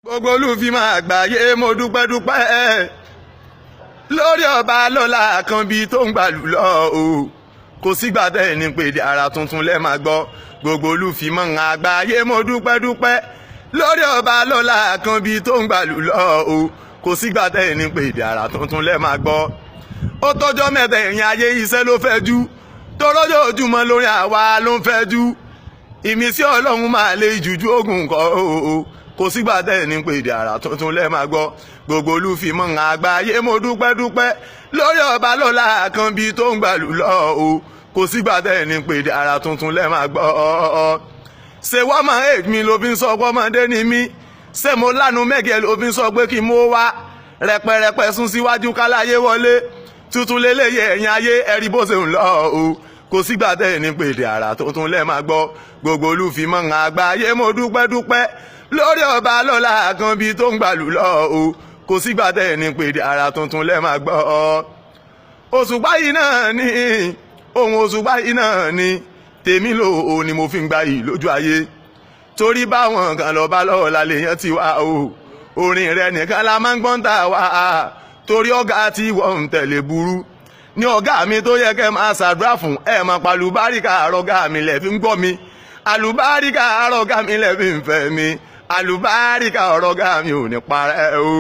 Gbogbo olúfimọ́ àgbáyé mo dúpẹ́ lórí ọba lọ́la Àkànbí tó ń gbàlù lọ o kò sígbà tẹ́ ní pèdè ara tuntun lẹ́ máa gbọ́. Gbogbo olúfimọ́ àgbáyé mo dúpẹ́ lórí ọba lọ́la Àkànbí tó ń gbàlù lọ o kò sígbà tẹ́ ní pèdè ara tuntun lẹ́ máa gbọ́. Ó tọ́jọ́ mẹ́ta ẹ̀yìn ayé iṣẹ́ ló fẹ́ jú torójó ojúmọ́ lórí àwa ló ń fẹ́ jú. Ìmísí Ọlọ́run máa lé ìjújú ogun kọ́ o kò sígbà tẹ́ ní pèdè ara tuntun lẹ́ máa gbọ́. Gbogbo olúfimọ́ àgbáyé mo dúpẹ́ lórí ọba lọ́la Àkànbí tó ń gbàlù lọ o kò sígbà tẹ́ ní pèdè ara tuntun lẹ́ máa gbọ́. Ṣé wọ́n máa ń mi ló fi ń sọ ọmọdé ni mí? Ṣé mo lánàá mẹ́gẹ̀ ló fi ń sọ pé kí mo wá rẹpẹrẹpẹ sún síwájú káláyé wọlé tuntun lélẹ́yẹ ẹ̀yìn ayé ẹ̀rí bó ṣe ń lọ o kò sígbà tẹ́ ní pèdè ara tuntun lẹ́ máa gbọ́. Gbogbo olúfimọ́ àgbáyé mo dúpẹ́ lórí ọba lọ́la Àkànbí tó ń gbàlù lọ o kò sígbà tẹ́ ní pèdè ara tuntun lẹ́ máa gbọ́. Òṣùpá yìí náà ni ohun òṣùpá yìí náà ni tèmi lò ó ni mo fi ń gba yìí lójú ayé torí báwọn kan lọ bá lọ́wọ́ la lè yan ti wá o orin rẹ nìkan la máa ń gbọ́n tà wá torí ọ̀gá tí wọ́n ń tẹ̀lé burú ní ọ̀gá mi tó yẹ kẹ́ máa ṣàdúrà fún ẹ̀ máa palùbáríkà àrọ̀gá mi lẹ̀ fi ń gbọ́ mi àlùbáríkà àrọ̀gá mi lẹ̀ fi ń fẹ́ mi àlùbáríkà ọ̀rọ̀gá mi ò ní parẹ́ o.